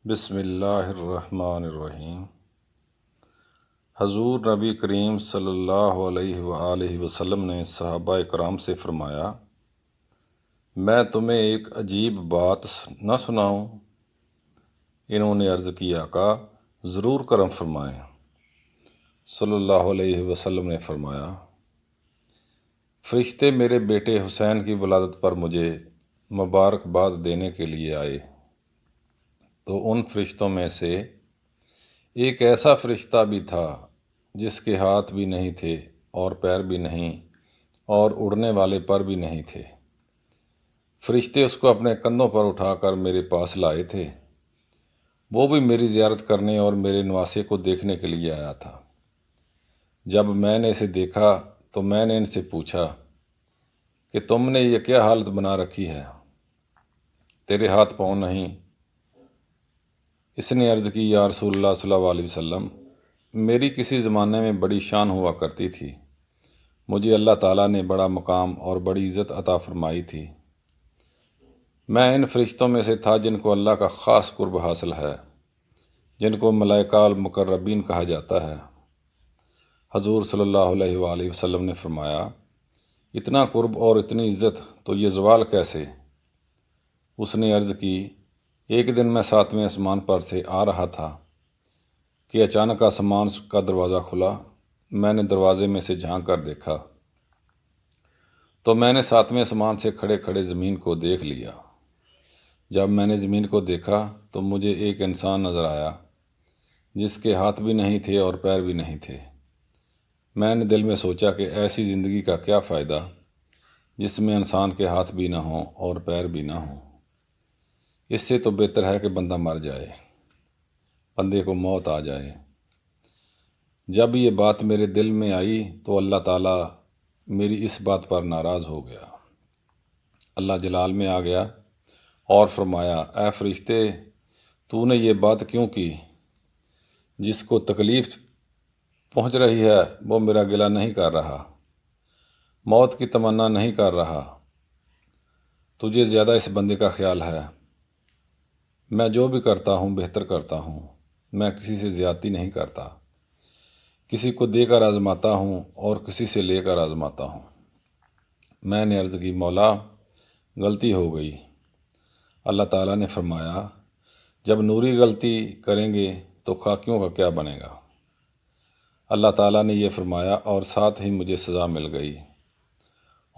بسم اللہ الرحمن الرحیم۔ حضور نبی کریم صلی اللہ علیہ وآلہ وسلم نے صحابہ کرام سے فرمایا، میں تمہیں ایک عجیب بات نہ سناؤں؟ انہوں نے عرض کی، آقا ضرور کرم فرمائیں۔ صلی اللہ علیہ وسلم نے فرمایا، فرشتے میرے بیٹے حسین کی ولادت پر مجھے مبارکباد دینے کے لیے آئے، تو ان فرشتوں میں سے ایک ایسا فرشتہ بھی تھا جس کے ہاتھ بھی نہیں تھے اور پیر بھی نہیں اور اڑنے والے پر بھی نہیں تھے۔ فرشتے اس کو اپنے کندھوں پر اٹھا کر میرے پاس لائے تھے۔ وہ بھی میری زیارت کرنے اور میرے نواسے کو دیکھنے کے لیے آیا تھا۔ جب میں نے اسے دیکھا تو میں نے ان سے پوچھا کہ تم نے یہ کیا حالت بنا رکھی ہے؟ تیرے ہاتھ پاؤں نہیں؟ اس نے عرض کی، یا رسول اللہ صلی اللہ علیہ وسلم، میری کسی زمانے میں بڑی شان ہوا کرتی تھی، مجھے اللہ تعالیٰ نے بڑا مقام اور بڑی عزت عطا فرمائی تھی۔ میں ان فرشتوں میں سے تھا جن کو اللہ کا خاص قرب حاصل ہے، جن کو ملائکہ المقربین کہا جاتا ہے۔ حضور صلی اللہ علیہ وآلہ وسلم نے فرمایا، اتنا قرب اور اتنی عزت تو یہ زوال کیسے؟ اس نے عرض کی، ایک دن میں 7ویں آسمان پر سے آ رہا تھا کہ اچانک آسمان کا دروازہ کھلا۔ میں نے دروازے میں سے جھانک کر دیکھا تو میں نے 7ویں آسمان سے کھڑے کھڑے زمین کو دیکھ لیا۔ جب میں نے زمین کو دیکھا تو مجھے ایک انسان نظر آیا جس کے ہاتھ بھی نہیں تھے اور پیر بھی نہیں تھے۔ میں نے دل میں سوچا کہ ایسی زندگی کا کیا فائدہ جس میں انسان کے ہاتھ بھی نہ ہوں اور پیر بھی نہ ہوں؟ اس سے تو بہتر ہے کہ بندہ مر جائے، بندے کو موت آ جائے۔ جب یہ بات میرے دل میں آئی تو اللہ تعالیٰ میری اس بات پر ناراض ہو گیا۔ اللہ جلال میں آ گیا اور فرمایا، اے فرشتے، تو نے یہ بات کیوں کی؟ جس کو تکلیف پہنچ رہی ہے وہ میرا گلہ نہیں کر رہا، موت کی تمنا نہیں کر رہا، تجھے زیادہ اس بندے کا خیال ہے۔ میں جو بھی کرتا ہوں بہتر کرتا ہوں، میں کسی سے زیادتی نہیں کرتا، کسی کو دے کر آزماتا ہوں اور کسی سے لے کر آزماتا ہوں۔ میں نے عرض کی، مولا غلطی ہو گئی۔ اللہ تعالیٰ نے فرمایا، جب نوری غلطی کریں گے تو خاکیوں کا کیا بنے گا؟ اللہ تعالیٰ نے یہ فرمایا اور ساتھ ہی مجھے سزا مل گئی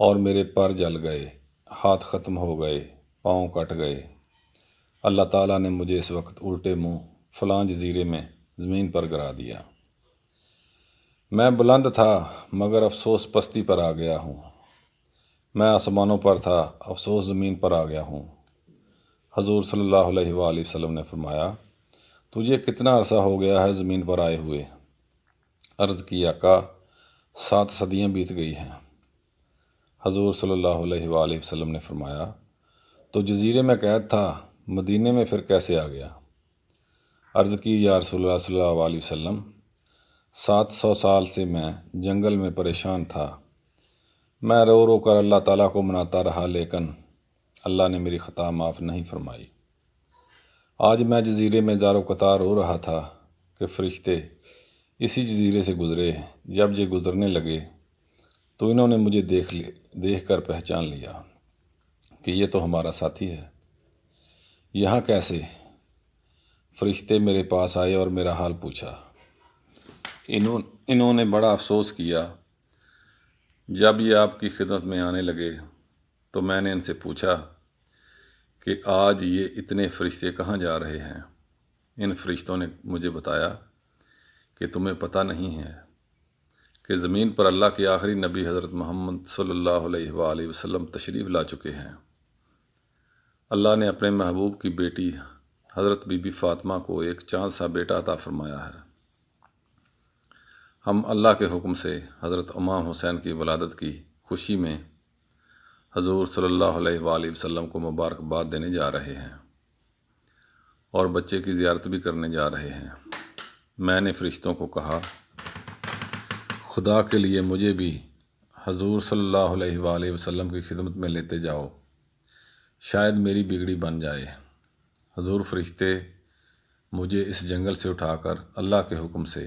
اور میرے پر جل گئے، ہاتھ ختم ہو گئے، پاؤں کٹ گئے۔ اللہ تعالیٰ نے مجھے اس وقت الٹے منہ فلاں جزیرے میں زمین پر گرا دیا۔ میں بلند تھا مگر افسوس پستی پر آ گیا ہوں، میں آسمانوں پر تھا، افسوس زمین پر آ گیا ہوں۔ حضور صلی اللہ علیہ وآلہ وسلم نے فرمایا، تجھے کتنا عرصہ ہو گیا ہے زمین پر آئے ہوئے؟ عرض کی، آقا 7 صدیاں بیت گئی ہیں۔ حضور صلی اللہ علیہ وآلہ وسلم نے فرمایا، تو جزیرے میں قید تھا، مدینے میں پھر کیسے آ گیا؟ عرض کی، یا رسول اللہ صلی اللہ علیہ وسلم، 700 سال سے میں جنگل میں پریشان تھا، میں رو رو کر اللہ تعالیٰ کو مناتا رہا لیکن اللہ نے میری خطا معاف نہیں فرمائی۔ آج میں جزیرے میں زار و قطار رو رہا تھا کہ فرشتے اسی جزیرے سے گزرے۔ جب یہ گزرنے لگے تو انہوں نے مجھے دیکھ کر پہچان لیا کہ یہ تو ہمارا ساتھی ہے۔ یہاں کیسے؟ فرشتے میرے پاس آئے اور میرا حال پوچھا۔ انہوں نے بڑا افسوس کیا۔ جب یہ آپ کی خدمت میں آنے لگے تو میں نے ان سے پوچھا کہ آج یہ اتنے فرشتے کہاں جا رہے ہیں؟ ان فرشتوں نے مجھے بتایا کہ تمہیں پتہ نہیں ہے کہ زمین پر اللہ کے آخری نبی حضرت محمد صلی اللہ علیہ وآلہ وسلم تشریف لا چکے ہیں۔ اللہ نے اپنے محبوب کی بیٹی حضرت بی بی فاطمہ کو ایک چاند سا بیٹا عطا فرمایا ہے۔ ہم اللہ کے حکم سے حضرت امام حسین کی ولادت کی خوشی میں حضور صلی اللہ علیہ وآلہ وسلم کو مبارکباد دینے جا رہے ہیں اور بچے کی زیارت بھی کرنے جا رہے ہیں۔ میں نے فرشتوں کو کہا، خدا کے لیے مجھے بھی حضور صلی اللہ علیہ وآلہ وسلم کی خدمت میں لیتے جاؤ، شاید میری بگڑی بن جائے۔ حضور فرشتے مجھے اس جنگل سے اٹھا کر اللہ کے حکم سے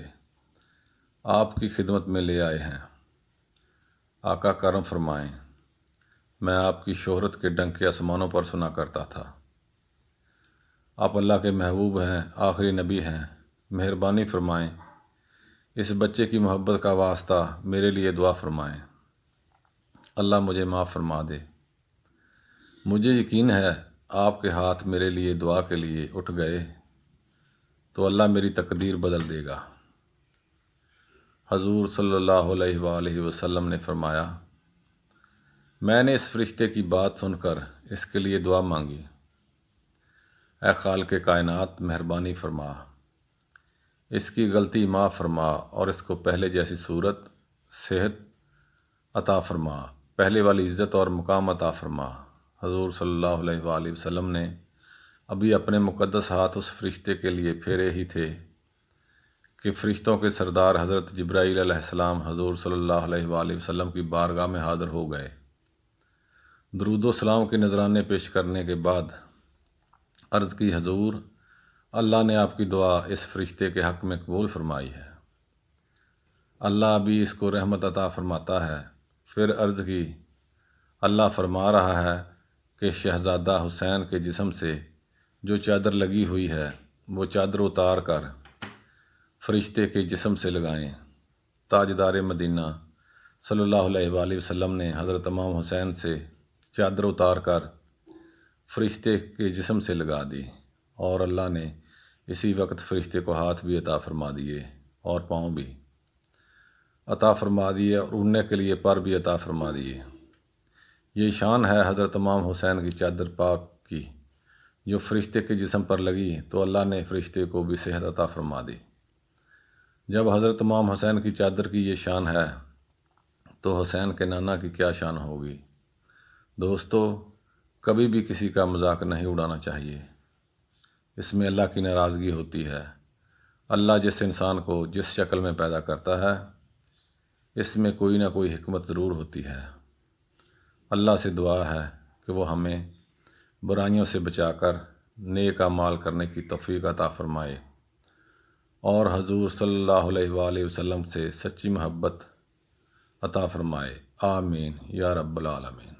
آپ کی خدمت میں لے آئے ہیں۔ آقا کرم فرمائیں، میں آپ کی شہرت کے ڈنکے آسمانوں پر سنا کرتا تھا۔ آپ اللہ کے محبوب ہیں، آخری نبی ہیں، مہربانی فرمائیں اس بچے کی محبت کا واسطہ میرے لیے دعا فرمائیں، اللہ مجھے معاف فرما دے۔ مجھے یقین ہے آپ کے ہاتھ میرے لیے دعا کے لیے اٹھ گئے تو اللہ میری تقدیر بدل دے گا۔ حضور صلی اللہ علیہ وآلہ وسلم نے فرمایا، میں نے اس فرشتے کی بات سن کر اس کے لیے دعا مانگی، اے خالق کائنات مہربانی فرما، اس کی غلطی معاف فرما اور اس کو پہلے جیسی صورت، صحت عطا فرما، پہلے والی عزت اور مقام عطا فرما۔ حضور صلی اللہ علیہ وآلہ وسلم نے ابھی اپنے مقدس ہاتھ اس فرشتے کے لیے پھیرے ہی تھے کہ فرشتوں کے سردار حضرت جبرائیل علیہ السلام حضور صلی اللہ علیہ وآلہ وسلم کی بارگاہ میں حاضر ہو گئے۔ درود و سلام کے نذرانے پیش کرنے کے بعد عرض کی، حضور اللہ نے آپ کی دعا اس فرشتے کے حق میں قبول فرمائی ہے، اللہ ابھی اس کو رحمت عطا فرماتا ہے۔ پھر عرض کی، اللہ فرما رہا ہے کہ شہزادہ حسین کے جسم سے جو چادر لگی ہوئی ہے وہ چادر اتار کر فرشتے کے جسم سے لگائیں۔ تاجدار مدینہ صلی اللہ علیہ وآلہ وسلم نے حضرت امام حسین سے چادر اتار کر فرشتے کے جسم سے لگا دی، اور اللہ نے اسی وقت فرشتے کو ہاتھ بھی عطا فرما دیے اور پاؤں بھی عطا فرما دیے اور اڑنے کے لیے پر بھی عطا فرما دیے۔ یہ شان ہے حضرت امام حسین کی چادر پاک کی، جو فرشتے کے جسم پر لگی تو اللہ نے فرشتے کو بھی صحت عطا فرما دی۔ جب حضرت امام حسین کی چادر کی یہ شان ہے تو حسین کے نانا کی کیا شان ہوگی؟ دوستو، کبھی بھی کسی کا مذاق نہیں اڑانا چاہیے، اس میں اللہ کی ناراضگی ہوتی ہے۔ اللہ جس انسان کو جس شکل میں پیدا کرتا ہے اس میں کوئی نہ کوئی حکمت ضرور ہوتی ہے۔ اللہ سے دعا ہے کہ وہ ہمیں برائیوں سے بچا کر نیک اعمال کرنے کی توفیق عطا فرمائے اور حضور صلی اللہ علیہ وآلہ وسلم سے سچی محبت عطا فرمائے، آمین یا رب العالمین۔